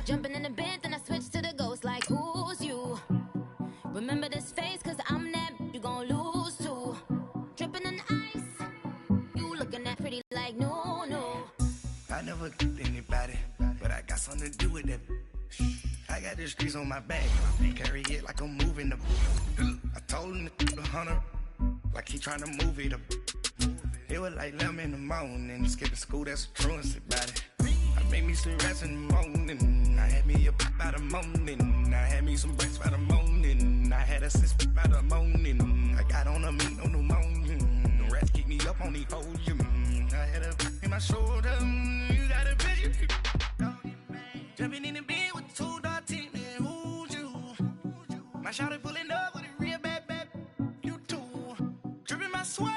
Jumping in the bed, then I switch to the ghost like, who's you? Remember this face, cause I'm that you gon' lose too. Dripping in ice, you looking that pretty like no, no. I never anybody, but I got something to do with that. I got the streets on my back, carry it like I'm moving the. I told him to 100, like he trying to move it up. It was like 11 in the morning, skipping school, that's a truancy about it. I made me some rest in the morning, I had me a pop by the morning, I had me some breaks by the morning, I had a six by the morning, I got on a meat on the morning, the rest keep me up on the podium, I had a in my shoulder, you got a bitch, jumping in the bed with 2 dark teeth, man, who's you? My shawty pulling up with a real bad, you too, dripping my swag.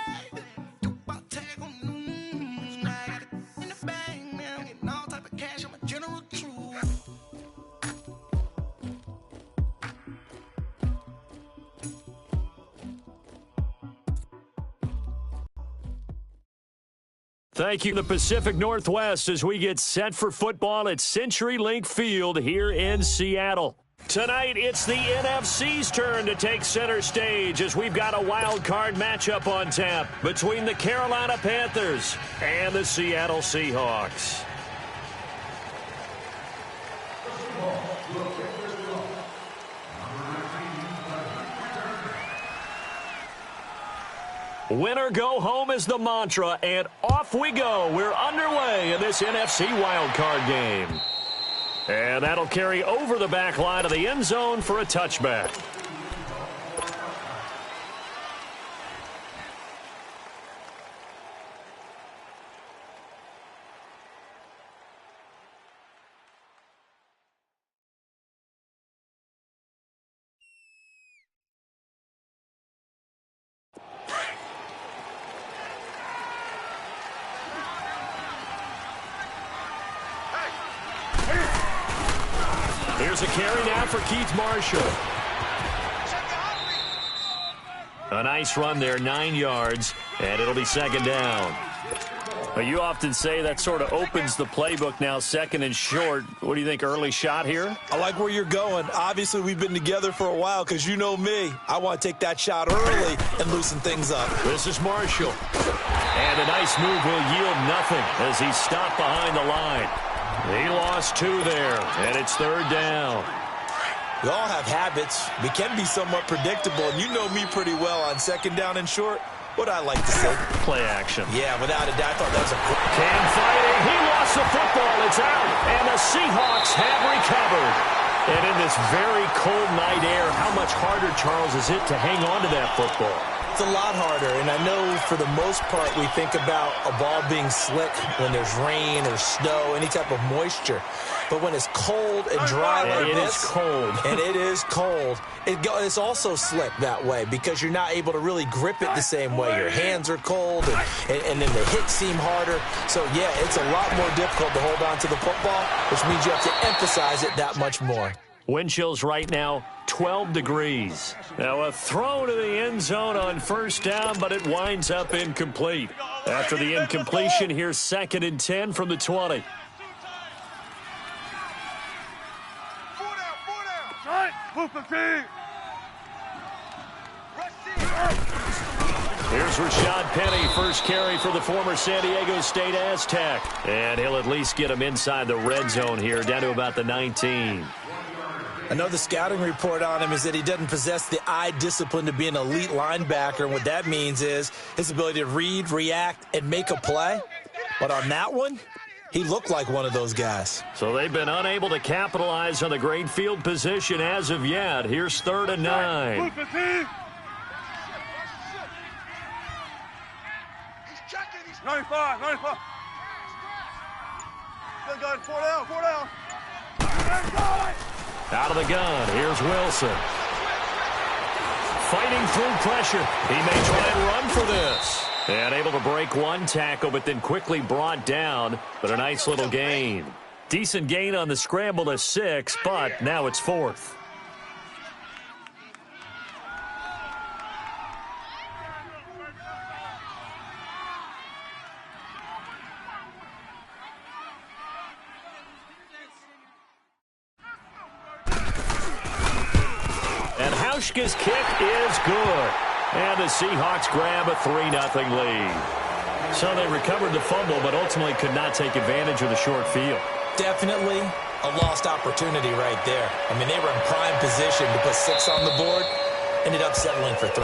Thank you, the Pacific Northwest, as we get set for football at CenturyLink Field here in Seattle. Tonight, it's the NFC's turn to take center stage as we've got a wild card matchup on tap between the Carolina Panthers and the Seattle Seahawks. Win or go home is the mantra, and off we go. We're underway in this NFC wildcard game. And that'll carry over the back line of the end zone for a touchback. Here's a carry now for Keith Marshall. A nice run there, 9 yards, and it'll be second down. You often say that sort of opens the playbook now, second and short. What do you think, early shot here? I like where you're going. Obviously, we've been together for a while because you know me. I want to take that shot early and loosen things up. This is Marshall. And a nice move will yield nothing as he's stopped behind the line. He lost 2 there, and it's third down. We all have habits. We can be somewhat predictable, and you know me pretty well on second down and short. What I like to say. Play action. Yeah, without a doubt, I thought that was a quick. Cam fighting. He lost the football. It's out, and the Seahawks have recovered. And in this very cold night air, how much harder, Charles, is it to hang on to that football? It's a lot harder, and I know for the most part we think about a ball being slick when there's rain or snow, any type of moisture. But when it's cold and dry like this, it's cold. And it is cold, it's also slick that way because you're not able to really grip it the same way. Your hands are cold, and then the hits seem harder. So, yeah, it's a lot more difficult to hold on to the football, which means you have to emphasize it that much more. Wind chills right now, 12 degrees. Now a throw to the end zone on first down, but it winds up incomplete. After the incompletion, here's 2nd and 10 from the 20. Here's Rashad Penny, first carry for the former San Diego State Aztec. And he'll at least get him inside the red zone here, down to about the 19. I know the scouting report on him is that he doesn't possess the eye discipline to be an elite linebacker. And what that means is his ability to read, react, and make a play. But on that one, he looked like one of those guys. So they've been unable to capitalize on the great field position as of yet. Here's 3rd and 9. 95. Good guy, 4 down. Out of the gun, here's Wilson. Fighting through pressure. He may try and run for this. And able to break one tackle, but then quickly brought down. But a nice little gain. Decent gain on the scramble to 6, but now it's 4th. Hauschka's kick is good. And the Seahawks grab a 3-0 lead. So they recovered the fumble, but ultimately could not take advantage of the short field. Definitely a lost opportunity right there. I mean, they were in prime position to put 6 on the board. Ended up settling for 3.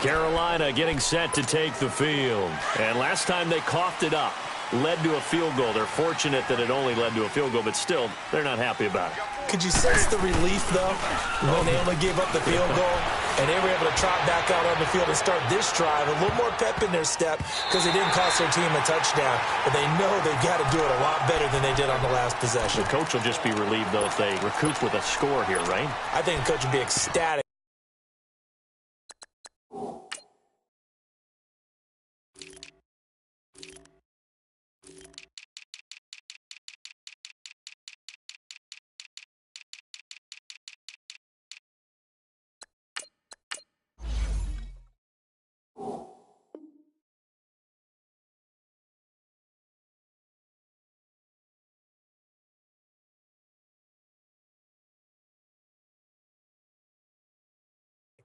Carolina getting set to take the field. And last time they coughed it up, led to a field goal. They're fortunate that it only led to a field goal, but still, they're not happy about it. Could you sense the relief, though, when they only gave up the field goal and they were able to trot back out on the field and start this drive? A little more pep in their step because they didn't cost their team a touchdown, but they know they've got to do it a lot better than they did on the last possession. The coach will just be relieved, though, if they recoup with a score here, right? I think the coach would be ecstatic.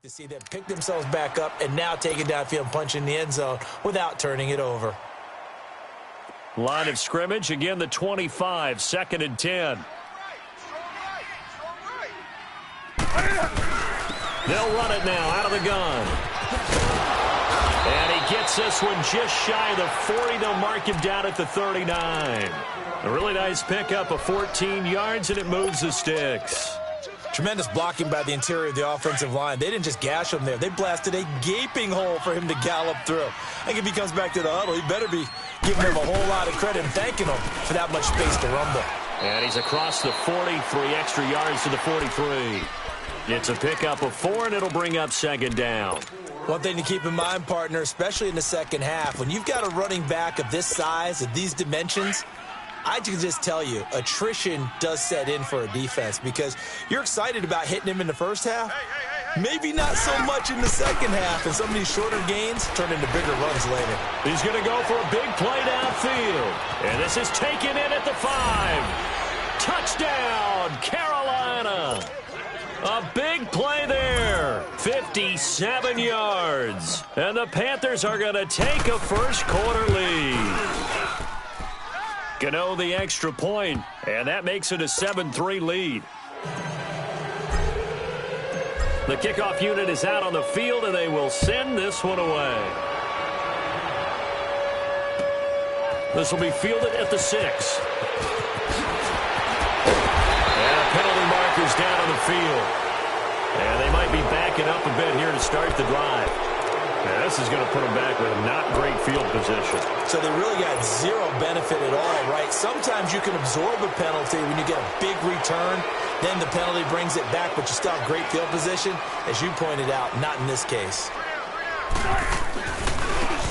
To see them pick themselves back up and now take it downfield and punch in the end zone without turning it over. Line of scrimmage, again the 25, 2nd and 10. They'll run it now out of the gun. And he gets this one just shy of the 40. They'll mark him down at the 39. A really nice pickup of 14 yards, and it moves the sticks. Tremendous blocking by the interior of the offensive line. They didn't just gash him there. They blasted a gaping hole for him to gallop through. I think if he comes back to the huddle, he better be giving him a whole lot of credit and thanking him for that much space to rumble. And he's across the 40, 3 extra yards to the 43. It's a pickup of 4, and it'll bring up 2nd down. One thing to keep in mind, partner, especially in the second half, when you've got a running back of this size, of these dimensions, I can just tell you, attrition does set in for a defense because you're excited about hitting him in the first half. Maybe not so much in the second half, and some of these shorter gains turn into bigger runs later. He's going to go for a big play downfield. And this is taken in at the 5. Touchdown, Carolina. A big play there. 57 yards. And the Panthers are going to take a first-quarter lead. Gano the extra point, and that makes it a 7-3 lead. The kickoff unit is out on the field, and they will send this one away. This will be fielded at the 6. And a penalty marker's down on the field. And they might be backing up a bit here to start the drive. Yeah, this is going to put them back with not great field position. So they really got zero benefit at all, right? Sometimes you can absorb a penalty when you get a big return. Then the penalty brings it back, but you still have great field position. As you pointed out, not in this case.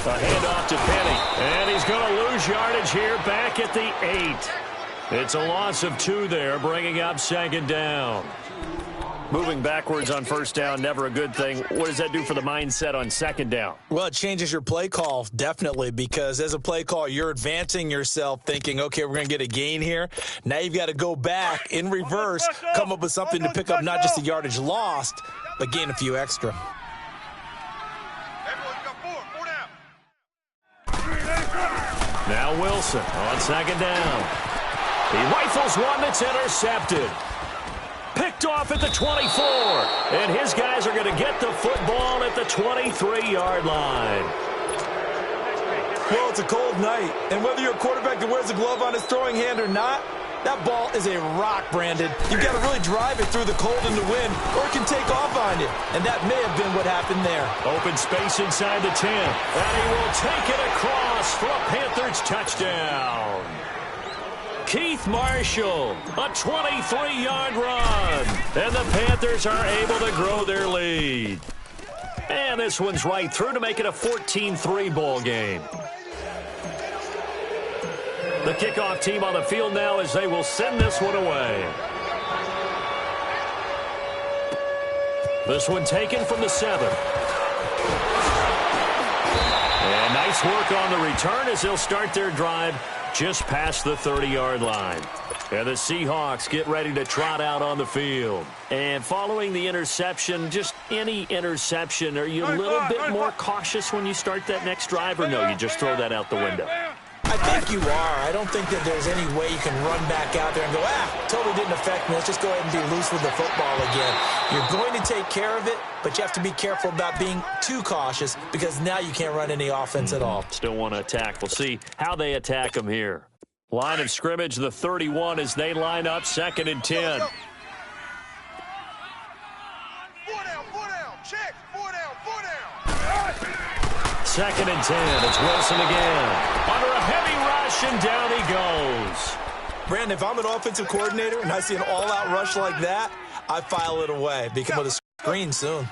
A handoff to Penny. And he's going to lose yardage here back at the 8. It's a loss of 2 there, bringing up 2nd down. Moving backwards on first down, never a good thing. What does that do for the mindset on 2nd down? Well, it changes your play call, definitely, because as a play call, you're advancing yourself thinking, okay, we're going to get a gain here. Now you've got to go back in reverse, come up with something to pick up not just the yardage lost, but gain a few extra. Now Wilson on 2nd down. He rifles one that's intercepted. Picked off at the 24. And his guys are going to get the football at the 23-yard line. Well, it's a cold night, and whether you're a quarterback that wears a glove on his throwing hand or not, that ball is a rock, Brandon. You've got to really drive it through the cold and the wind, or it can take off on you. And that may have been what happened there. Open space inside the 10. And he will take it across for a Panthers touchdown. Keith Marshall, a 23-yard run. And the Panthers are able to grow their lead. And this one's right through to make it a 14-3 ball game. The kickoff team on the field now as they will send this one away. This one taken from the 7. And nice work on the return as they'll start their drive just past the 30-yard line. And the Seahawks get ready to trot out on the field. And following the interception, just any interception, are you a little bit more cautious when you start that next drive, or no, you just throw that out the window? I think you are. I don't think that there's any way you can run back out there and go, totally didn't affect me. Let's just go ahead and be loose with the football again. You're going to take care of it, but you have to be careful about being too cautious because now you can't run any offense at all. Still want to attack. We'll see how they attack them here. Line of scrimmage, the 31 as they line up, 2nd and 10. 4 down, check, 4 down. 2nd and 10, it's Wilson again. Under a heavy rush, and down he goes. Brandon, if I'm an offensive coordinator and I see an all-out rush like that, I file it away. Become with a screen soon.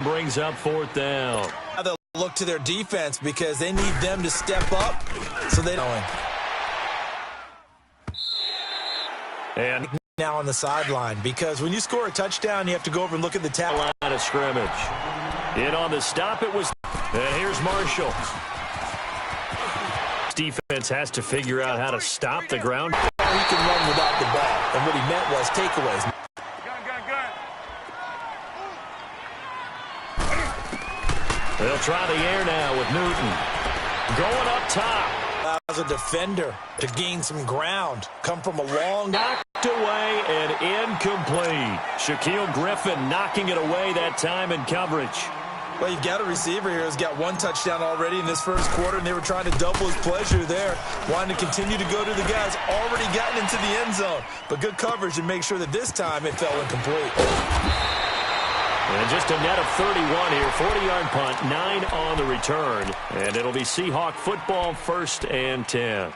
Brings up 4th down. Now they'll look to their defense because they need them to step up so they don't. And now on the sideline, because when you score a touchdown, you have to go over and look at the tap. Line of scrimmage. In on the stop, it was. And here's Marshall. Defense has to figure out how to stop the ground. He can run without the ball, and what he meant was takeaways. They'll try the air now with Newton. Going up top. As a defender to gain some ground. Come from a long... Knocked away and incomplete. Shaquille Griffin knocking it away that time in coverage. Well, you've got a receiver here who's got 1 touchdown already in this first quarter, and they were trying to double his pleasure there. Wanting to continue to go to the guys already gotten into the end zone. But good coverage to make sure that this time it fell incomplete. And just a net of 31 here. 40-yard punt, 9 on the return. And it'll be Seahawk football, 1st and 10.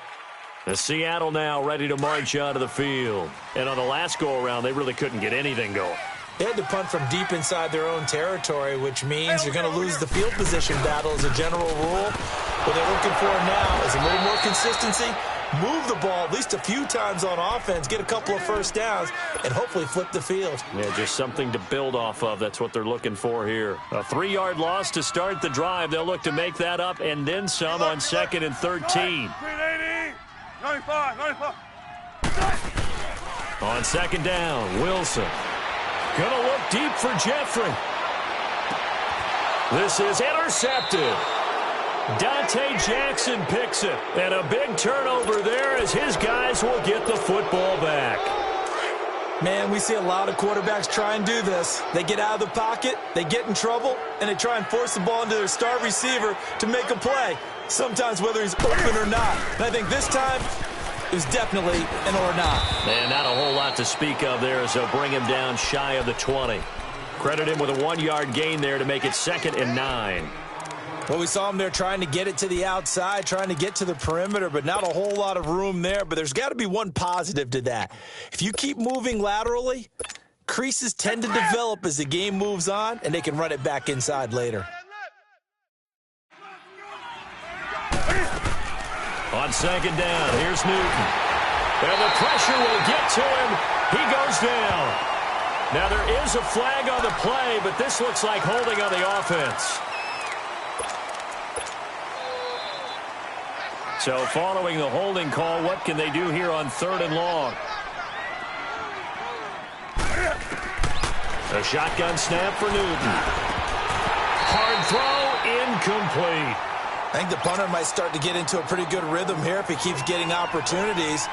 The Seattle now ready to march out of the field. And on the last go-around, they really couldn't get anything going. They had to punt from deep inside their own territory, which means you're going to lose the field position battle as a general rule. What they're looking for now is a little more consistency, move the ball at least a few times on offense, get a couple of first downs, and hopefully flip the field. Yeah, just something to build off of. That's what they're looking for here. A 3-yard loss to start the drive. They'll look to make that up and then some on 2nd and 13. 95. On 2nd down, Wilson. Gonna look deep for Jeffrey. This is intercepted. Dante Jackson picks it. And a big turnover there as his guys will get the football back. Man, we see a lot of quarterbacks try and do this. They get out of the pocket, they get in trouble, and they try and force the ball into their star receiver to make a play, sometimes whether he's open or not. And I think this time, it was definitely an or not. And not a whole lot to speak of there as they'll bring him down shy of the 20. Credit him with a 1-yard gain there to make it 2nd and 9. Well, we saw him there trying to get it to the outside, trying to get to the perimeter, but not a whole lot of room there. But there's got to be one positive to that. If you keep moving laterally, creases tend to develop as the game moves on, and they can run it back inside later. On 2nd down, here's Newton. And the pressure will get to him. He goes down. Now there is a flag on the play, but this looks like holding on the offense. So following the holding call, what can they do here on 3rd and long? A shotgun snap for Newton. Hard throw, incomplete. I think the punter might start to get into a pretty good rhythm here if he keeps getting opportunities.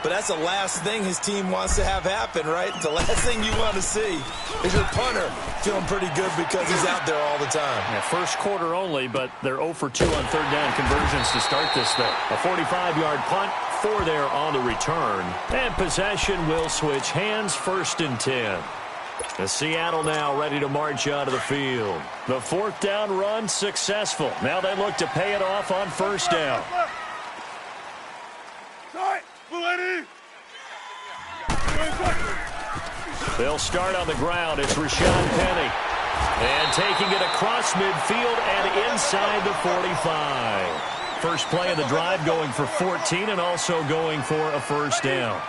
But that's the last thing his team wants to have happen, right? The last thing you want to see is your punter feeling pretty good because he's out there all the time. Yeah, first quarter only, but they're 0 for 2 on 3rd down conversions to start this thing. A 45-yard punt, 4 there on the return. And possession will switch hands, 1st and 10. The Seattle now ready to march out of the field. The 4th down run successful. Now they look to pay it off on 1st down. They'll start on the ground. It's Rashad Penny. And taking it across midfield and inside the 45. First play of the drive going for 14 and also going for a 1st down.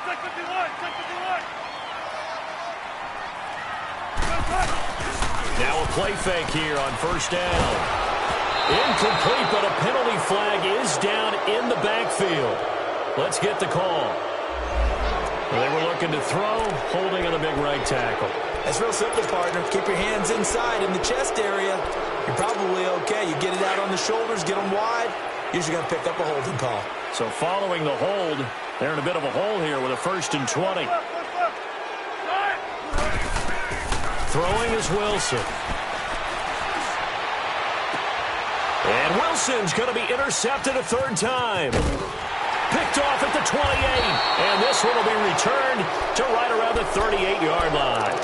Now a play fake here on 1st down. Incomplete, but a penalty flag is down in the backfield. Let's get the call. looking to throw, holding on the big right tackle. It's real simple, partner. Keep your hands inside in the chest area. You're probably okay. You get it out on the shoulders, get them wide. Usually going to pick up a holding call. So following the hold, they're in a bit of a hole here with a 1st and 20. Throwing is Wilson. And Wilson's going to be intercepted a 3rd time. Picked off at the 28. And this one will be returned to right around the 38-yard line.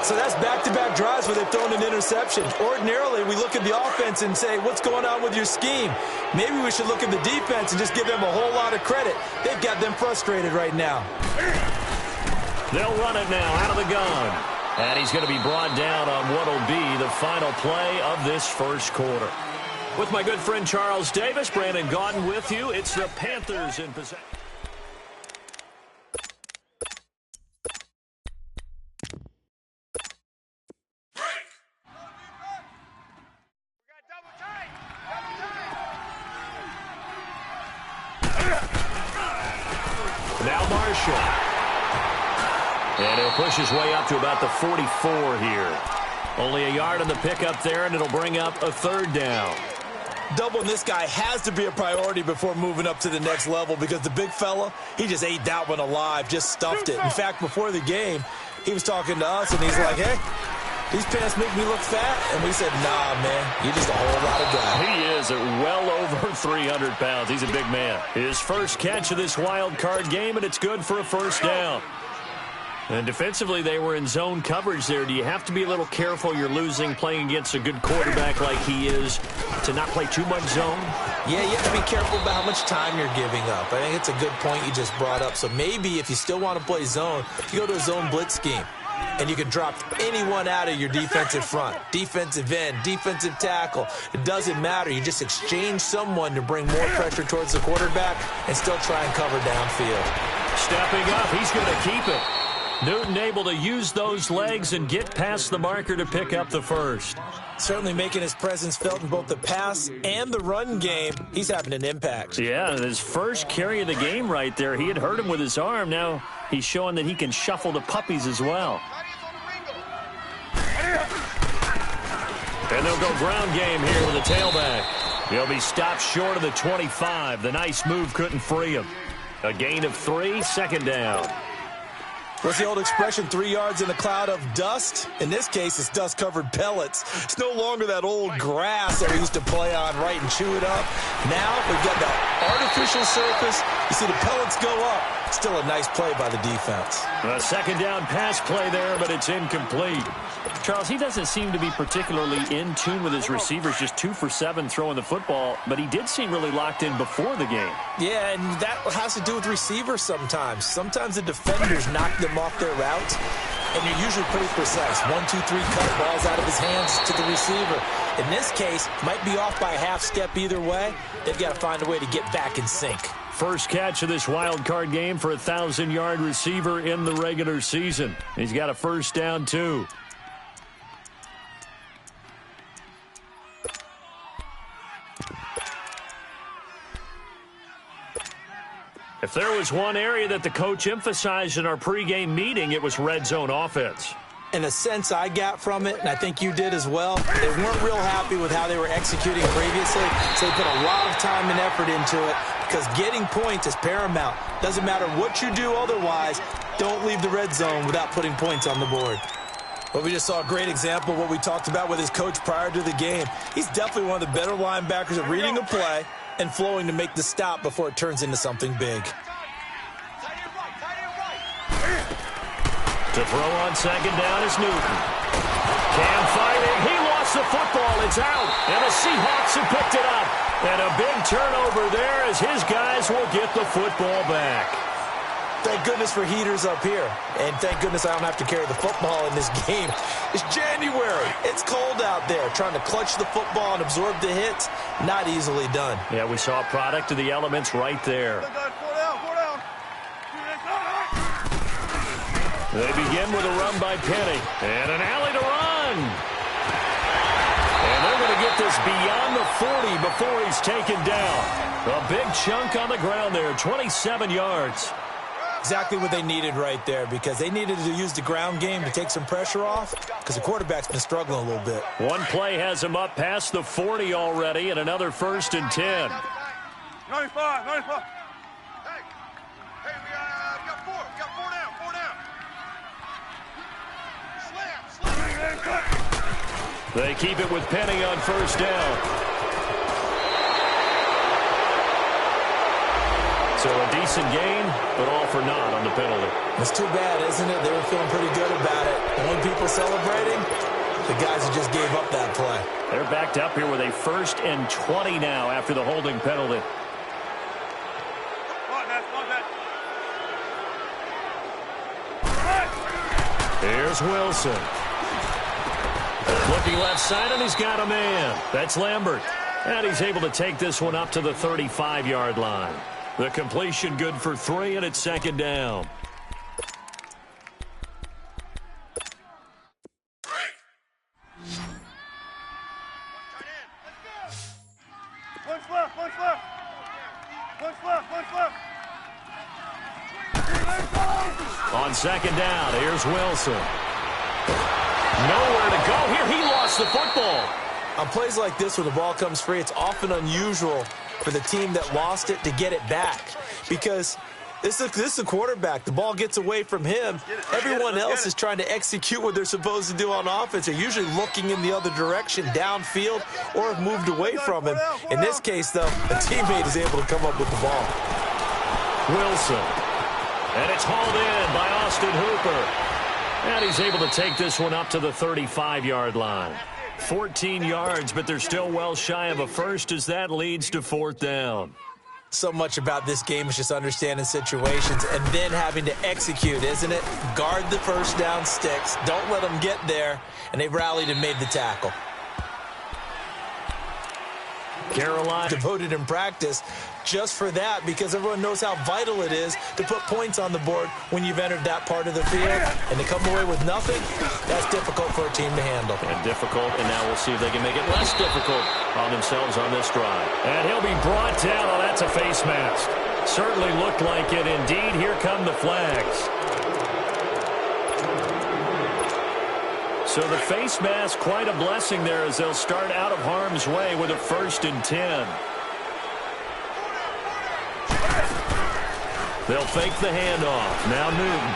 So that's back-to-back drives where they've thrown an interception. Ordinarily, we look at the offense and say, what's going on with your scheme? Maybe we should look at the defense and just give them a whole lot of credit. They've got them frustrated right now. They'll run it now out of the gun. And he's going to be brought down on what will be the final play of this first quarter. With my good friend Charles Davis, Brandon Gaudin with you. It's the Panthers in possession. Now Marshall. And he'll push his way up to about the 44 here. Only a yard on the pickup there, and it'll bring up a 3rd down. Doubling this guy has to be a priority before moving up to the next level because the big fella, he just ate that one alive, just stuffed it. In fact, before the game, he was talking to us, and he's like, hey, these pants make me look fat. And we said, nah, man, you're just a whole lot of guy. He is at well over 300 pounds. He's a big man. His first catch of this wild card game, and it's good for a 1st down. And defensively, they were in zone coverage there. Do you have to be a little careful you're losing playing against a good quarterback like he is to not play too much zone? Yeah, you have to be careful about how much time you're giving up. I think it's a good point you just brought up. So maybe if you still want to play zone, you go to a zone blitz scheme. And you can drop anyone out of your defensive front, defensive end, defensive tackle. It doesn't matter. You just exchange someone to bring more pressure towards the quarterback and still try and cover downfield. Stepping up, he's going to keep it. Newton able to use those legs and get past the marker to pick up the 1st. Certainly making his presence felt in both the pass and the run game. He's having an impact. Yeah, his first carry of the game right there. He had hurt him with his arm. Now he's showing that he can shuffle the puppies as well. And they'll go ground game here with a tailback. He'll be stopped short of the 25. The nice move couldn't free him. A gain of 3, 2nd down. What's the old expression, 3 yards in a cloud of dust? In this case, it's dust-covered pellets. It's no longer that old grass that we used to play on, right, and chew it up. Now we've got the artificial surface. You see the pellets go up. Still a nice play by the defense. A 2nd down pass play there, but it's incomplete. Charles, he doesn't seem to be particularly in tune with his receivers, just 2 for 7 throwing the football, but he did seem really locked in before the game. Yeah, and that has to do with receivers sometimes. Sometimes the defenders knock them off their route, and they're usually pretty precise. 1, 2, 3, cut balls out of his hands to the receiver. In this case, might be off by a half step either way. They've got to find a way to get back in sync. First catch of this wild card game for a 1,000-yard receiver in the regular season. He's got a 1st down, too. If there was one area that the coach emphasized in our pregame meeting, it was red zone offense. In a sense I got from it, and I think you did as well, they weren't real happy with how they were executing previously, so they put a lot of time and effort into it because getting points is paramount. Doesn't matter what you do otherwise, don't leave the red zone without putting points on the board. Well, we just saw a great example of what we talked about with his coach prior to the game. He's definitely one of the better linebackers at reading a play and flowing to make the stop before it turns into something big. To throw on 2nd down is Newton. Cam fighting. He lost the football. It's out. And the Seahawks have picked it up. And a big turnover there as his guys will get the football back. Thank goodness for heaters up here. And thank goodness I don't have to carry the football in this game. It's January. It's cold out there. Trying to clutch the football and absorb the hits, not easily done. Yeah, we saw a product of the elements right there. They begin with a run by Penny. And an alley to run. And they're going to get this beyond the 40 before he's taken down. A big chunk on the ground there, 27 yards. Exactly what they needed right there, because they needed to use the ground game to take some pressure off, because the quarterback's been struggling a little bit. One play has him up past the 40 already, and another 1st and 10. 95, 95. Hey, we got four. We got four down, four down. Slam. They keep it with Penny on 1st down. So a decent gain, but all for naught on the penalty. It's too bad, isn't it? They were feeling pretty good about it. The only people celebrating, the guys who just gave up that play. They're backed up here with a 1st and 20 now after the holding penalty. Here's Wilson. Looking left side, and he's got a man. That's Lambert. And he's able to take this one up to the 35-yard line. The completion good for 3, and it's 2nd down. Punch left, punch left. Punch left, punch left. On 2nd down, here's Wilson. Nowhere to go here. He lost the football. On plays like this where the ball comes free, it's often unusual for the team that lost it to get it back, because this is the quarterback. The ball gets away from him. Everyone else is trying to execute what they're supposed to do on offense. They're usually looking in the other direction, downfield, or have moved away from him. In this case, though, a teammate is able to come up with the ball. Wilson. And it's hauled in by Austin Hooper. And he's able to take this one up to the 35-yard line. 14 yards, but they're still well shy of a first as that leads to 4th down. So much about this game is just understanding situations and then having to execute, isn't it? Guard the 1st down sticks. Don't let them get there. And they rallied and made the tackle. Carolina devoted in practice just for that, because everyone knows how vital it is to put points on the board when you've entered that part of the field. And to come away with nothing, that's difficult for a team to handle. And difficult, and now we'll see if they can make it less difficult on themselves on this drive. And he'll be brought down. Oh, that's a face mask. Certainly looked like it. Indeed, here come the flags. So the face mask, quite a blessing there as they'll start out of harm's way with a 1st and 10. They'll fake the handoff. Now Newton.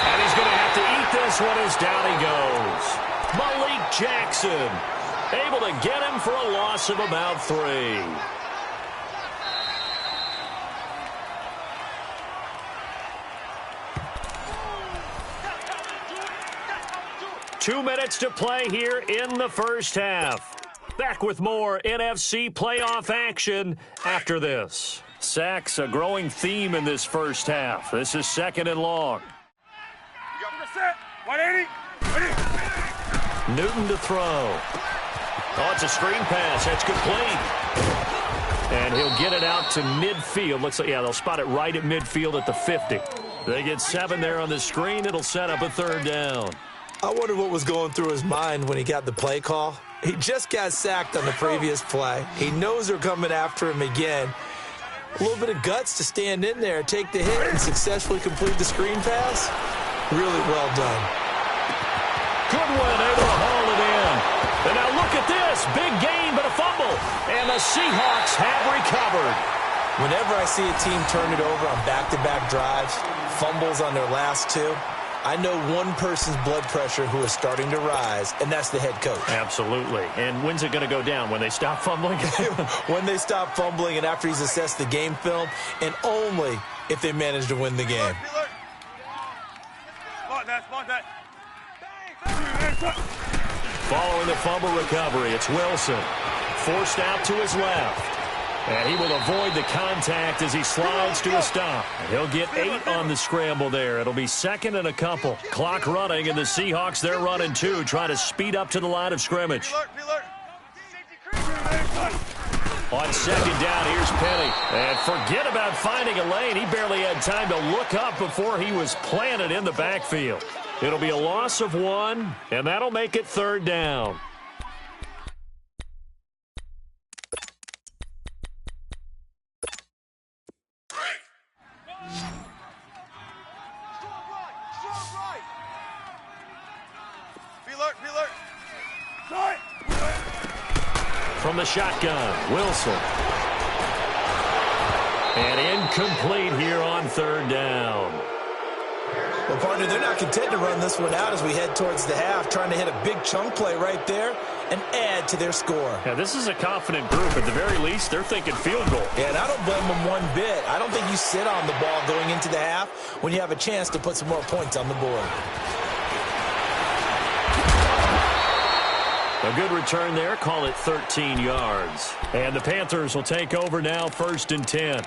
And he's going to have to eat this one as down he goes. Malik Jackson able to get him for a loss of about 3. Two minutes to play here in the 1st half. Back with more NFC playoff action after this. Sacks, a growing theme in this 1st half. This is 2nd and long. 180. Newton to throw. Oh, it's a screen pass. That's complete. And he'll get it out to midfield. Looks like, yeah, they'll spot it right at midfield at the 50. They get 7 there on the screen. It'll set up a 3rd down. I wonder what was going through his mind when he got the play call. He just got sacked on the previous play. He knows they're coming after him again. A little bit of guts to stand in there, take the hit, and successfully complete the screen pass. Really well done. Goodwin able to haul it in. And now look at this. Big gain, but a fumble. And the Seahawks have recovered. Whenever I see a team turn it over on back-to-back drives, fumbles on their last 2, I know one person's blood pressure who is starting to rise, and that's the head coach. Absolutely. And when's it going to go down? When they stop fumbling? When they stop fumbling and after he's assessed the game film, and only if they manage to win the game. Following the fumble recovery, it's Wilson. Forced out to his left. And he will avoid the contact as he slides to a stop. And he'll get 8 on the scramble there. It'll be 2nd and a couple. Clock running, and the Seahawks, they're running too, trying to speed up to the line of scrimmage. On 2nd down, here's Penny. And forget about finding a lane. He barely had time to look up before he was planted in the backfield. It'll be a loss of 1, and that'll make it 3rd down. from the shotgun. Wilson. And incomplete here on third down. Well, partner, they're not content to run this one out as we head towards the half, trying to hit a big chunk play right there and add to their score. Yeah, this is a confident group. At the very least, they're thinking field goal. Yeah, and I don't blame them one bit. I don't think you sit on the ball going into the half when you have a chance to put some more points on the board. A good return there. Call it 13 yards. And the Panthers will take over now, 1st and 10.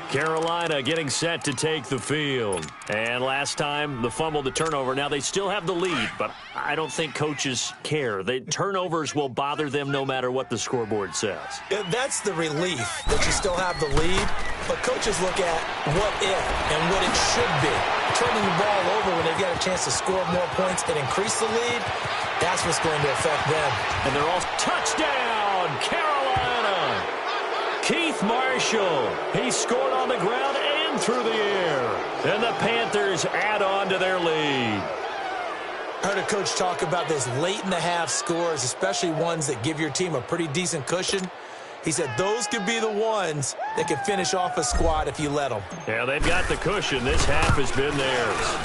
Carolina getting set to take the field. And last time, the fumble, the turnover. Now, they still have the lead, but I don't think coaches care. The turnovers will bother them no matter what the scoreboard says. Yeah, that's the relief that you still have the lead, but coaches look at what if and what it should be. Turning the ball over when they've got a chance to score more points and increase the lead, that's what's going to affect them. And they're all touchdown, Carolina! Keith Marshall, he scored on the ground and through the air. And the Panthers add on to their lead. I heard a coach talk about this late in the half scores, especially ones that give your team a pretty decent cushion. He said those could be the ones that can finish off a squad if you let them. Yeah, they've got the cushion. This half has been theirs.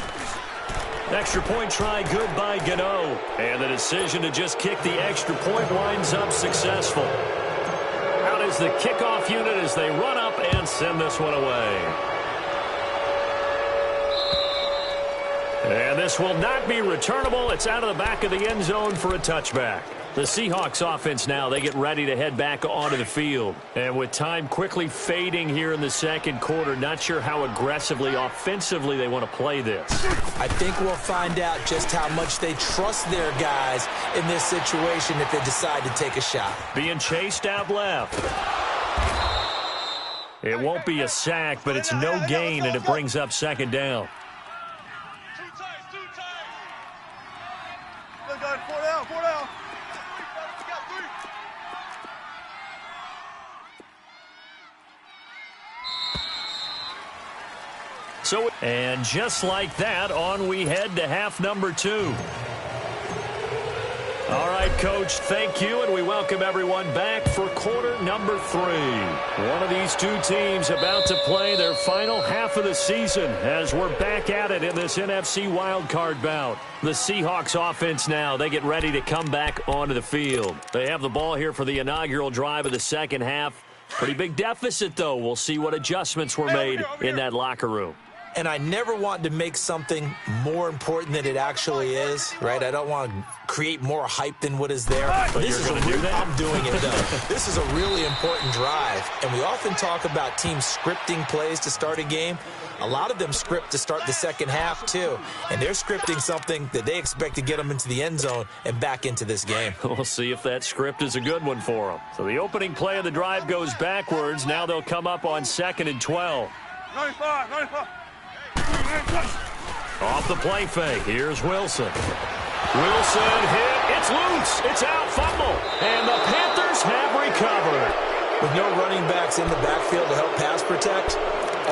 Extra point try good by Gano. And the decision to just kick the extra point winds up successful. Out is the kickoff unit as they run up and send this one away. And this will not be returnable. It's out of the back of the end zone for a touchback. The Seahawks offense now, they get ready to head back onto the field. And with time quickly fading here in the second quarter, not sure how aggressively, offensively they want to play this. I think we'll find out just how much they trust their guys in this situation if they decide to take a shot. Being chased out left. It won't be a sack, but it's no gain, and it brings up second down. Too tight. Look, guys, 4 down. We got 3. So, and just like that, on we head to half number 2. All right, Coach, thank you, and we welcome everyone back for quarter number 3. One of these two teams about to play their final half of the season as we're back at it in this NFC wildcard bout. The Seahawks offense now, they get ready to come back onto the field. They have the ball here for the inaugural drive of the second half. Pretty big deficit, though. We'll see what adjustments were made in that locker room. And I never want to make something more important than it actually is, right? I don't want to create more hype than what is there. But this is I'm doing it, though. This is a really important drive. And we often talk about teams scripting plays to start a game. A lot of them script to start the second half, too. And they're scripting something that they expect to get them into the end zone and back into this game. We'll see if that script is a good one for them. So the opening play of the drive goes backwards. Now they'll come up on 2nd and 12. 95. Off the play fake, here's Wilson. Wilson hit, it's loose, it's out, fumble, and the Panthers have recovered. With no running backs in the backfield to help pass protect,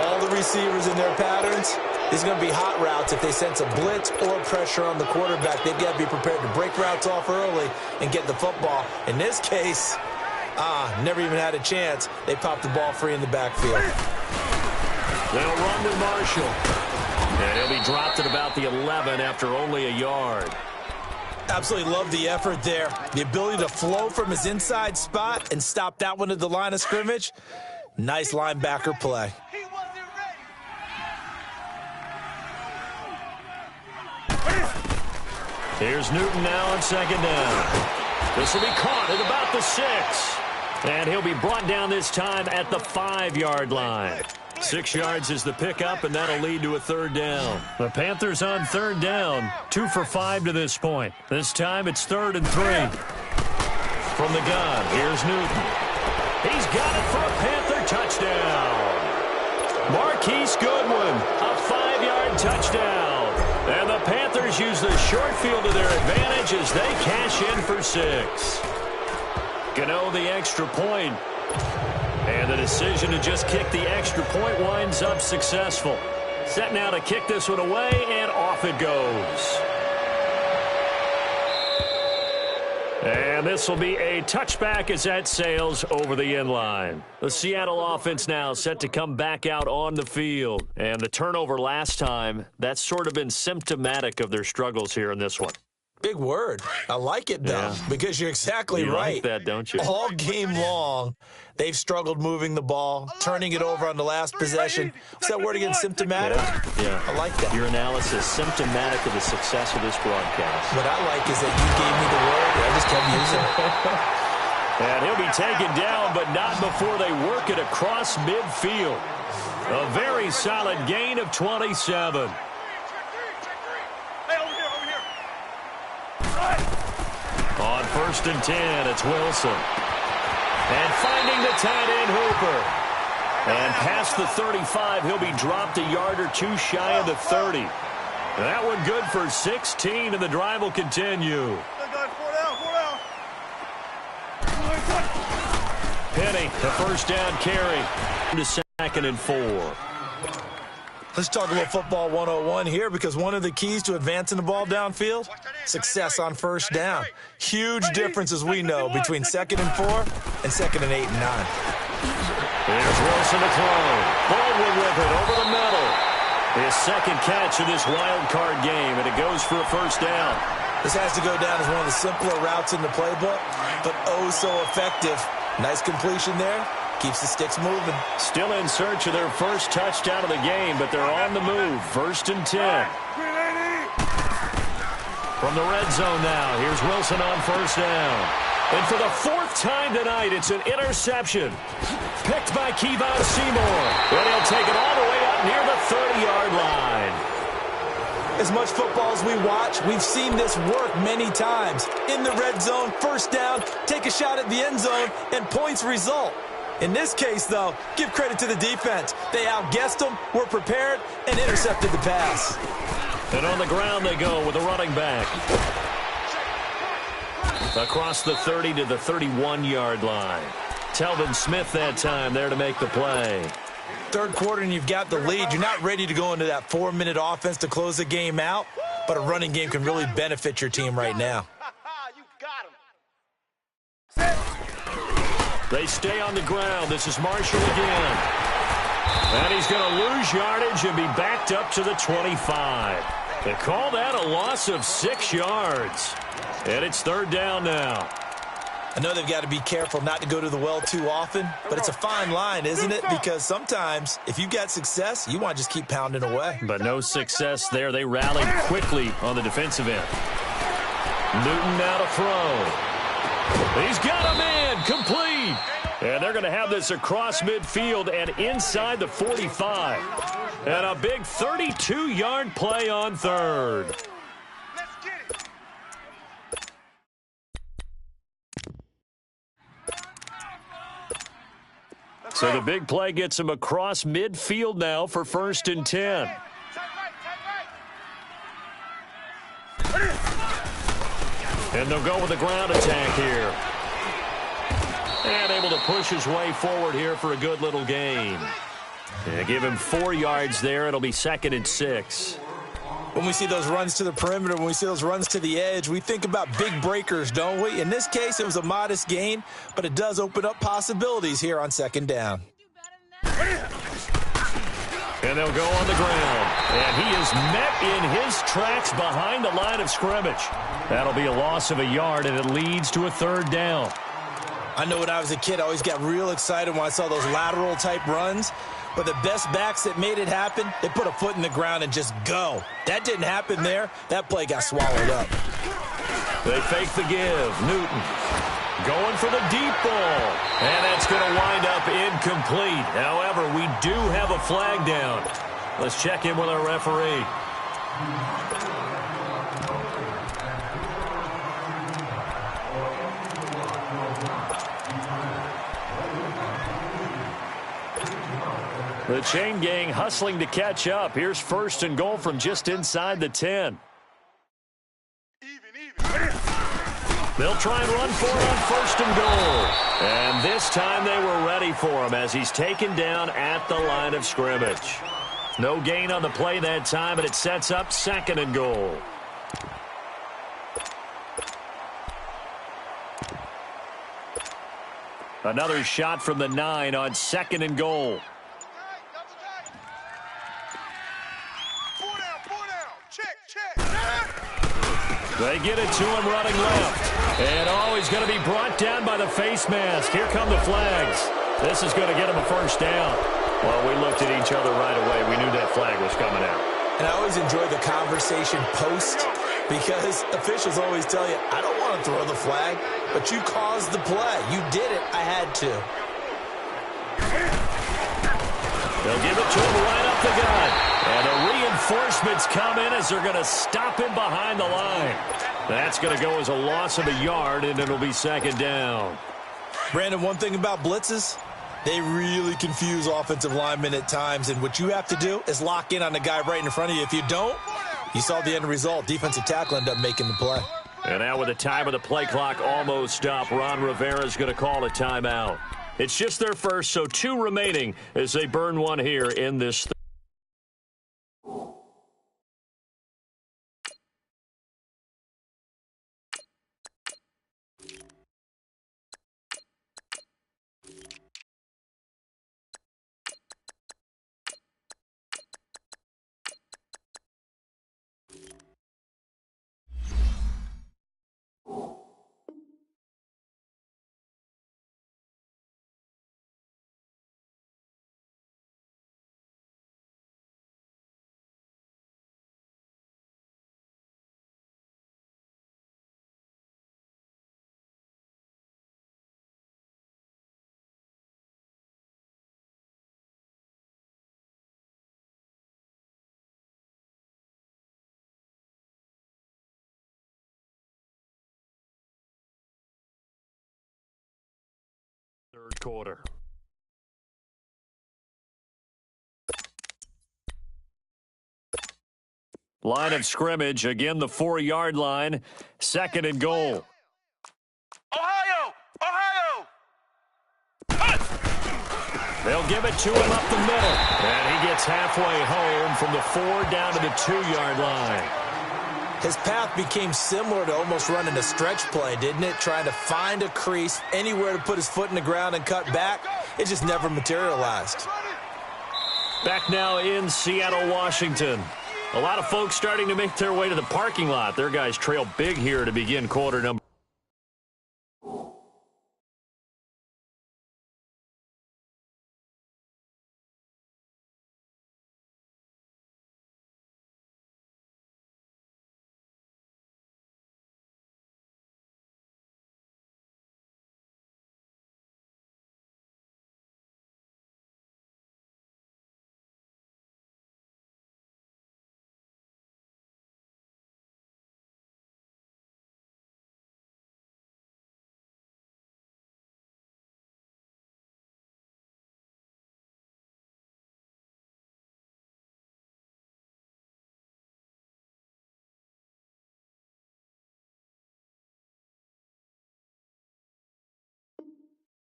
all the receivers in their patterns, these are going to be hot routes if they sense a blitz or pressure on the quarterback. They've got to be prepared to break routes off early and get the football. In this case, never even had a chance. They popped the ball free in the backfield. They'll run with Marshall. And he'll be dropped at about the 11 after only a yard. Absolutely love the effort there. The ability to flow from his inside spot and stop that one at the line of scrimmage. Nice linebacker play. He wasn't ready. Here's Newton now on 2nd down. This will be caught at about the 6. And he'll be brought down this time at the 5-yard line. 6 yards is the pickup, and that'll lead to a 3rd down. The Panthers on 3rd down, 2 for 5 to this point. This time it's 3rd and 3. From the gun, here's Newton. He's got it for a Panther touchdown. Marquise Goodwin, a 5-yard touchdown. And the Panthers use the short field to their advantage as they cash in for 6. Gano the extra point. And the decision to just kick the extra point winds up successful. Set now to kick this one away, and off it goes. And And this will be a touchback as that sails over the end line. The Seattle offense now set to come back out on the field. And the turnover last time, that's sort of been symptomatic of their struggles here in this one. Big word. I like it, though, because you're exactly right. You like that, don't you? All game long, they've struggled moving the ball, turning it over on the last possession. What's that word again, symptomatic? Yeah. I like that. Your analysis, symptomatic of the success of this broadcast. What I like is that you gave me the word, and I just kept using it. And he'll be taken down, but not before they work it across midfield. A very solid gain of 27. On 1st and 10, it's Wilson. And finding the tight end, Hooper. And past the 35, he'll be dropped a yard or two shy of the 30. That one good for 16, and the drive will continue. Penny, the first down carry. To 2nd and 4. Let's talk about football 101 here, because one of the keys to advancing the ball downfield, success on 1st down. Huge difference, as we know, between 2nd and 4 and 2nd and 8 and 9. Here's Wilson to throw. Baldwin with it over the middle. His second catch of this wild card game, and it goes for a 1st down. This has to go down as one of the simpler routes in the playbook, but oh so effective. Nice completion there. Keeps the sticks moving. Still in search of their first touchdown of the game, but they're on the move. 1st and 10. From the red zone now, here's Wilson on 1st down. And for the 4th time tonight, it's an interception. Picked by Kevon Seymour. And he'll take it all the way up near the 30-yard line. As much football as we watch, we've seen this work many times. In the red zone, 1st down, take a shot at the end zone, and points result. In this case, though, give credit to the defense. They outguessed them, were prepared, and intercepted the pass. And on the ground they go with a running back. Across the 30 to the 31-yard line. Telvin Smith that time there to make the play. 3rd quarter and you've got the lead. You're not ready to go into that 4-minute offense to close the game out, but a running game can really benefit your team right now. They stay on the ground. This is Marshall again. And he's going to lose yardage and be backed up to the 25. They call that a loss of 6 yards. And it's 3rd down now. I know they've got to be careful not to go to the well too often, but it's a fine line, isn't it? Because sometimes, if you've got success, you want to just keep pounding away. But no success there. They rallied quickly on the defensive end. Newton now to throw. He's got him in. Complete. And they're going to have this across midfield and inside the 45. And a big 32-yard play on 3rd. So the big play gets him across midfield now for 1st and 10. And they'll go with the ground attack here. And able to push his way forward here for a good little gain. And give him 4 yards there. It'll be 2nd and 6. When we see those runs to the perimeter, when we see those runs to the edge, we think about big breakers, don't we? In this case, it was a modest gain, but it does open up possibilities here on 2nd down. And they'll go on the ground. And he is met in his tracks behind the line of scrimmage. That'll be a loss of a yard, and it leads to a 3rd down. I know when I was a kid, I always got real excited when I saw those lateral-type runs. But the best backs that made it happen, they put a foot in the ground and just go. That didn't happen there. That play got swallowed up. They fake the give. Newton going for the deep ball. And that's going to wind up incomplete. However, we do have a flag down. Let's check in with our referee. The chain gang hustling to catch up. Here's 1st and goal from just inside the 10. They'll try and run for it on 1st and goal. And this time they were ready for him as he's taken down at the line of scrimmage. No gain on the play that time, but it sets up 2nd and goal. Another shot from the 9 on 2nd and goal. They get it to him running left. And he's going to be brought down by the face mask. Here come the flags. This is going to get him a first down. Well, we looked at each other right away. We knew that flag was coming out. And I always enjoy the conversation post because officials always tell you, I don't want to throw the flag, but you caused the play. You did it. I had to. They'll give it to him right up the gut. And the reinforcements come in as they're going to stop him behind the line. That's going to go as a loss of a yard, and it'll be 2nd down. Brandon, one thing about blitzes, they really confuse offensive linemen at times, and what you have to do is lock in on the guy right in front of you. If you don't, you saw the end result. Defensive tackle ended up making the play. And now with the time of the play clock almost up, Ron Rivera is going to call a timeout. It's just their first, so 2 remaining as they burn one here in this third quarter. Line of scrimmage, again the 4-yard line, 2nd and goal. Ohio! They'll give it to him up the middle. And he gets halfway home from the 4 down to the 2-yard line. His path became similar to almost running a stretch play, didn't it? Trying to find a crease, anywhere to put his foot in the ground and cut back. It just never materialized. Back now in Seattle, Washington. A lot of folks starting to make their way to the parking lot. Their guys trail big here to begin quarter number.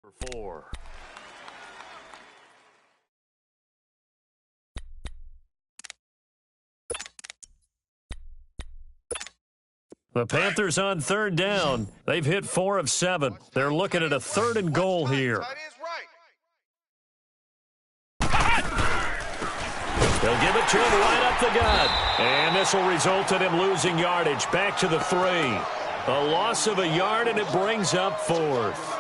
For 4. The Panthers on 3rd down. They've hit 4 of 7. They're looking at a 3rd and goal here. They'll give it to him right up the gut. And this will result in him losing yardage. Back to the 3. A loss of a yard, and it brings up 4th.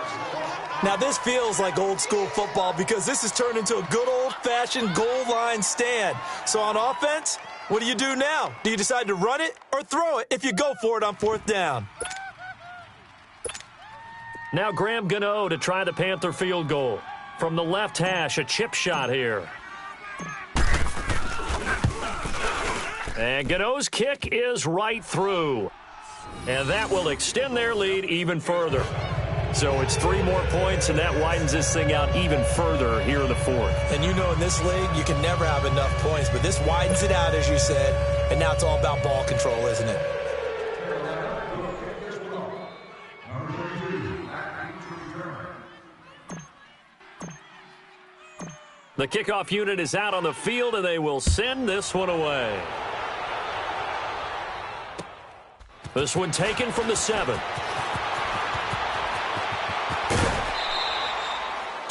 Now, this feels like old-school football because this has turned into a good old-fashioned goal line stand. So on offense, what do you do now? Do you decide to run it or throw it if you go for it on 4th down? Now Graham Gano to try the Panther field goal. From the left hash, a chip shot here. And Gano's kick is right through. And that will extend their lead even further. So it's 3 more points, and that widens this thing out even further here in the 4th. And you know in this league, you can never have enough points, but this widens it out, as you said, and now it's all about ball control, isn't it? The kickoff unit is out on the field, and they will send this one away. This one taken from the 7.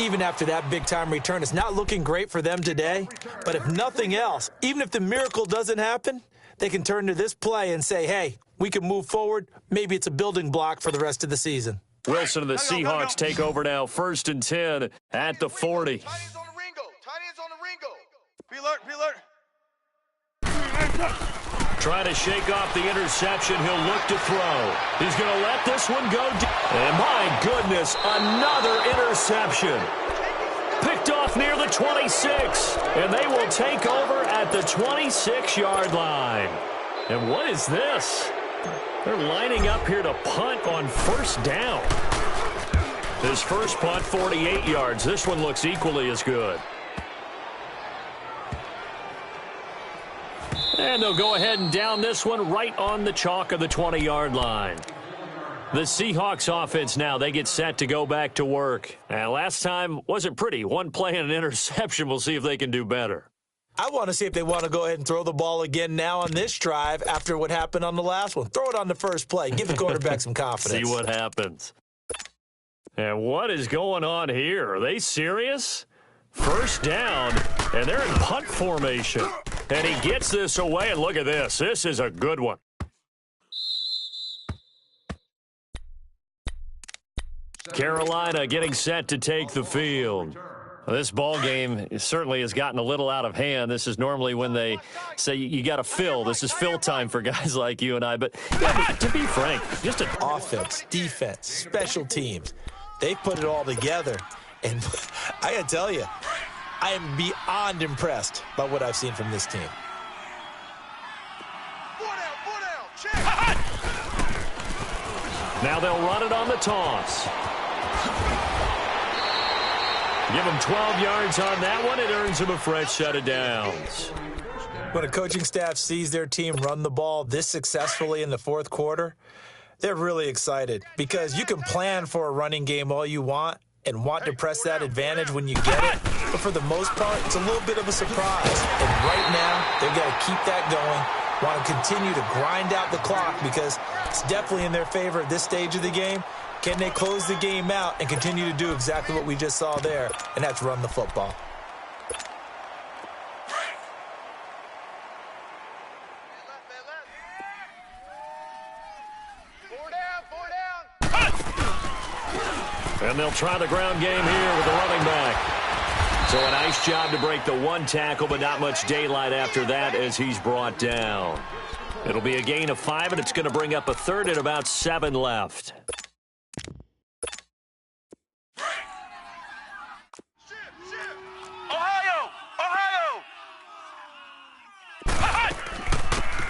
even after that big-time return. It's not looking great for them today, but if nothing else, even if the miracle doesn't happen, they can turn to this play and say, hey, we can move forward. Maybe it's a building block for the rest of the season. Wilson and the Seahawks take over now, 1st and 10 at the 40. Tight ends on the Ringo. Tight ends on the Ringo. Be alert, be alert. Trying to shake off the interception. He'll look to throw. He's going to let this one go. And my goodness, another interception. Picked off near the 26. And they will take over at the 26-yard line. And what is this? They're lining up here to punt on 1st down. His first punt, 48 yards. This one looks equally as good. And they'll go ahead and down this one right on the chalk of the 20-yard line. The Seahawks offense now, they get set to go back to work. And last time wasn't pretty. One play and an interception. We'll see if they can do better. I want to see if they want to go ahead and throw the ball again now on this drive after what happened on the last one. Throw it on the first play. Give the quarterback some confidence. See what happens. And what is going on here? Are they serious? 1st down, and they're in punt formation. And he gets this away, and look at this. This is a good one. Carolina getting set to take the field. This ball game certainly has gotten a little out of hand. This is normally when they say you got to fill. This is fill time for guys like you and I. But yeah, to be frank, just an offense, defense, special teams. They put it all together. And I got to tell you, I am beyond impressed by what I've seen from this team. Now they'll run it on the toss. Give them 12 yards on that one. It earns them a fresh set of downs. When a coaching staff sees their team run the ball this successfully in the 4th quarter, they're really excited because you can plan for a running game all you want and want to press that advantage when you get it. But for the most part, it's a little bit of a surprise. And right now, they've got to keep that going, want to continue to grind out the clock because it's definitely in their favor at this stage of the game. Can they close the game out and continue to do exactly what we just saw there, and that's run the football? And they'll try the ground game here with the running back. So a nice job to break the 1 tackle, but not much daylight after that as he's brought down. It'll be a gain of 5, and it's going to bring up a 3rd and about 7 left.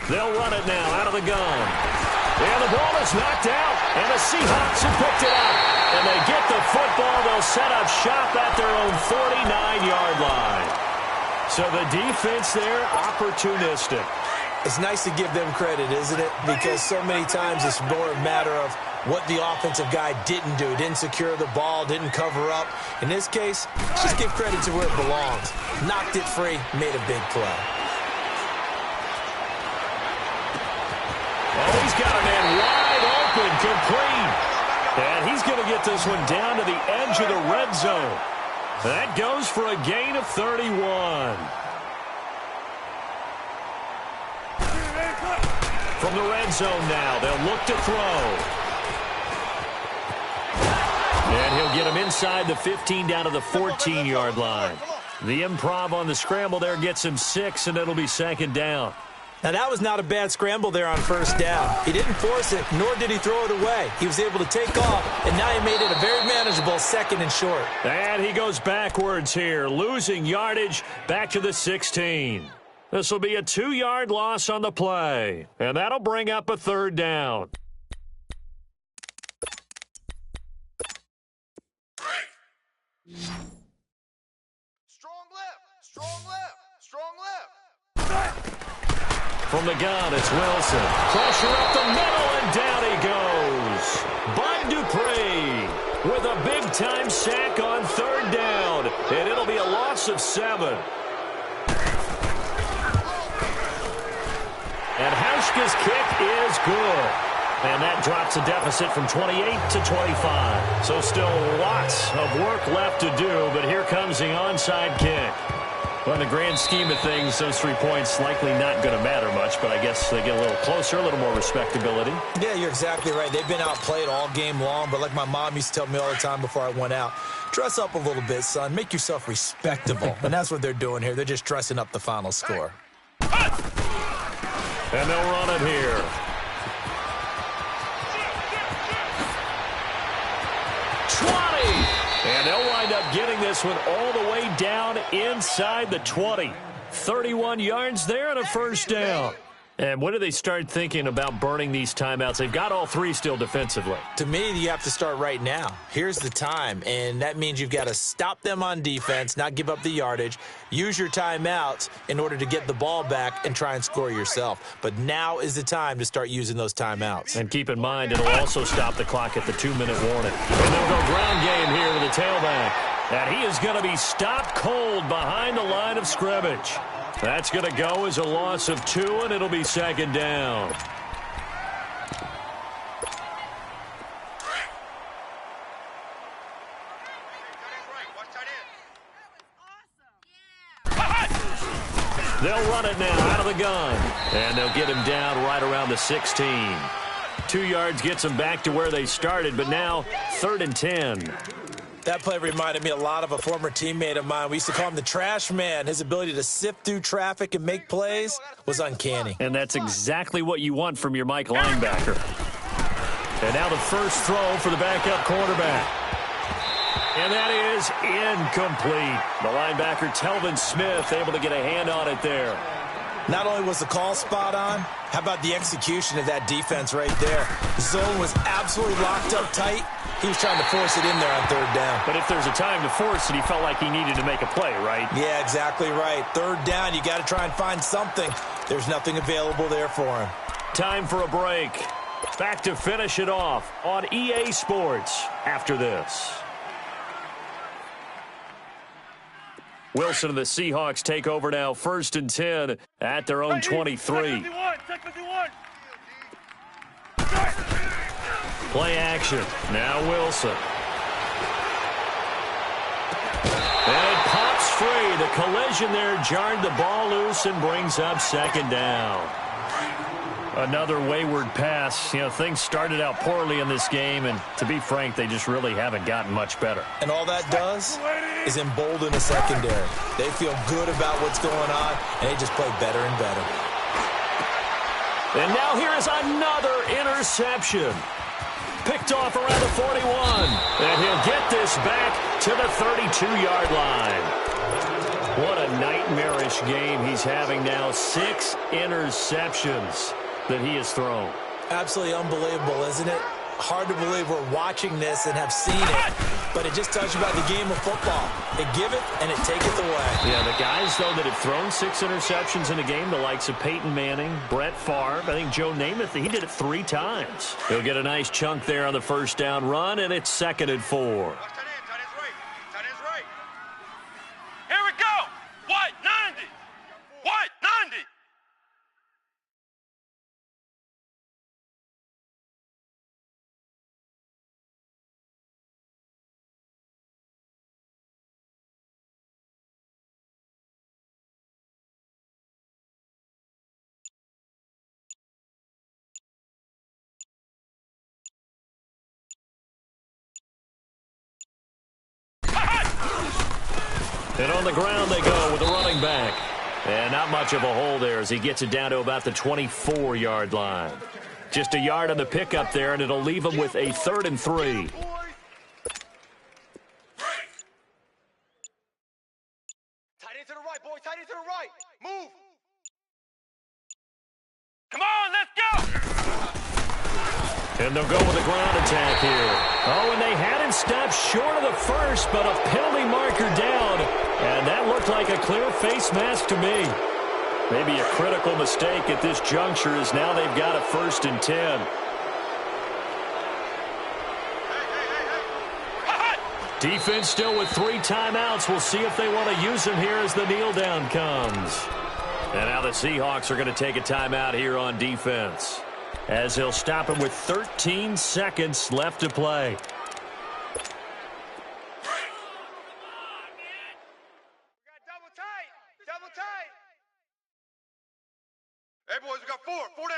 They'll run it now out of the gun. And the ball is knocked out, and the Seahawks have picked it up. And they get the football. They'll set up shop at their own 49-yard line. So the defense there, opportunistic. It's nice to give them credit, isn't it? Because so many times it's more a matter of what the offensive guy didn't do. Didn't secure the ball, didn't cover up. In this case, just give credit to where it belongs. Knocked it free, made a big play. Oh, he's got a man wide open, complete. And he's going to get this one down to the edge of the red zone. That goes for a gain of 31. From the red zone now, they'll look to throw. And he'll get him inside the 15 down to the 14-yard line. The improv on the scramble there gets him 6, and it'll be 2nd down. Now, that was not a bad scramble there on 1st down. He didn't force it, nor did he throw it away. He was able to take off, and now he made it a very manageable 2nd and short. And he goes backwards here, losing yardage back to the 16. This will be a 2-yard loss on the play, and that'll bring up a 3rd down. Strong left, strong left, strong left. From the gun, it's Wilson. Pressure up the middle, and down he goes. Bud Dupree with a big-time sack on 3rd down, and it'll be a loss of 7. And Hauschka's kick is good. And that drops the deficit from 28 to 25. So still lots of work left to do, but here comes the onside kick. Well, in the grand scheme of things, those 3 points likely not going to matter much, but I guess they get a little closer, a little more respectability. Yeah, you're exactly right. They've been outplayed all game long, but like my mom used to tell me all the time before I went out, dress up a little bit, son. Make yourself respectable. And that's what they're doing here. They're just dressing up the final score. And they'll run it here. 20! And they'll wind up getting this one all the way down inside the 20. 31 yards there and a first down. And when do they start thinking about burning these timeouts? They've got all 3 still defensively. To me, you have to start right now. Here's the time, and that means you've got to stop them on defense, not give up the yardage, use your timeouts in order to get the ball back and try and score yourself. But now is the time to start using those timeouts. And keep in mind, it'll also stop the clock at the 2-minute warning. And they'll go ground game here with the tailback. And he is going to be stopped cold behind the line of scrimmage. That's going to go as a loss of 2, and it'll be second down. They'll run it now out of the gun, and they'll get him down right around the 16. 2 yards gets them back to where they started, but now 3rd and 10. That play reminded me a lot of a former teammate of mine. We used to call him the trash man. His ability to sift through traffic and make plays was uncanny. And that's exactly what you want from your Mike linebacker. And now the first throw for the backup quarterback. And that is incomplete. The linebacker, Telvin Smith, able to get a hand on it there. Not only was the call spot on, how about the execution of that defense right there? The zone was absolutely locked up tight. He was trying to force it in there on 3rd down. But if there's a time to force it, he felt like he needed to make a play, right? Yeah, exactly right. 3rd down, you got to try and find something. There's nothing available there for him. Time for a break. Back to finish it off on EA Sports after this. Wilson and the Seahawks take over now, 1st and 10 at their own 23. Play action. Now Wilson. And it pops free. The collision there jarred the ball loose and brings up 2nd down. Another wayward pass. You know, things started out poorly in this game, and to be frank, they just really haven't gotten much better. And all that does is embolden the secondary. They feel good about what's going on, and they just play better and better. And now here is another interception. Picked off around the 41. And he'll get this back to the 32-yard line. What a nightmarish game he's having now. 6 interceptions that he has thrown. Absolutely unbelievable, isn't it? Hard to believe we're watching this and have seen it, but it just tells you about the game of football. It give it and it take it away. Yeah, the guys, though, that have thrown 6 interceptions in a game, the likes of Peyton Manning, Brett Favre, I think Joe Namath, he did it 3 times. He'll get a nice chunk there on the first down run, and it's 2nd and 4. Here we go. What? 90. What? 90. And on the ground they go with the running back. And not much of a hole there as he gets it down to about the 24-yard line. Just a yard on the pickup there, and it'll leave him with a 3rd and 3. Tight end to the right, boy. Tight end to the right. Move. Come on, let's go. And they'll go with a ground attack here. Oh, and they had him stopped short of the first, but a penalty marker down. And that looked like a clear face mask to me. Maybe a critical mistake at this juncture as now they've got a 1st and 10. Defense still with 3 timeouts. We'll see if they want to use them here as the kneel down comes. And now the Seahawks are going to take a timeout here on defense. as he'll stop him with 13 seconds left to play. Hey, boys, we got four down.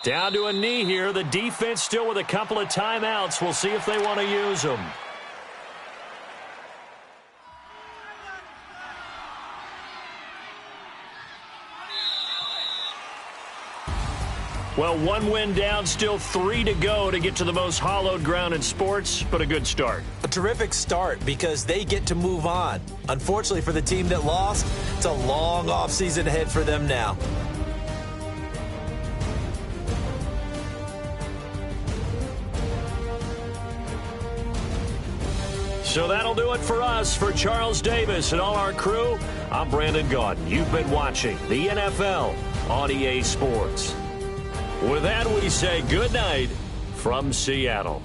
Down to a knee here. The defense still with a couple of timeouts. We'll see if they want to use them. Well, one win down, still 3 to go to get to the most hallowed ground in sports, but a good start. A terrific start because they get to move on. Unfortunately for the team that lost, it's a long offseason ahead for them now. So that'll do it for us. For Charles Davis and all our crew, I'm Brandon Gaudin. You've been watching the NFL on EA Sports. With that, we say good night from Seattle.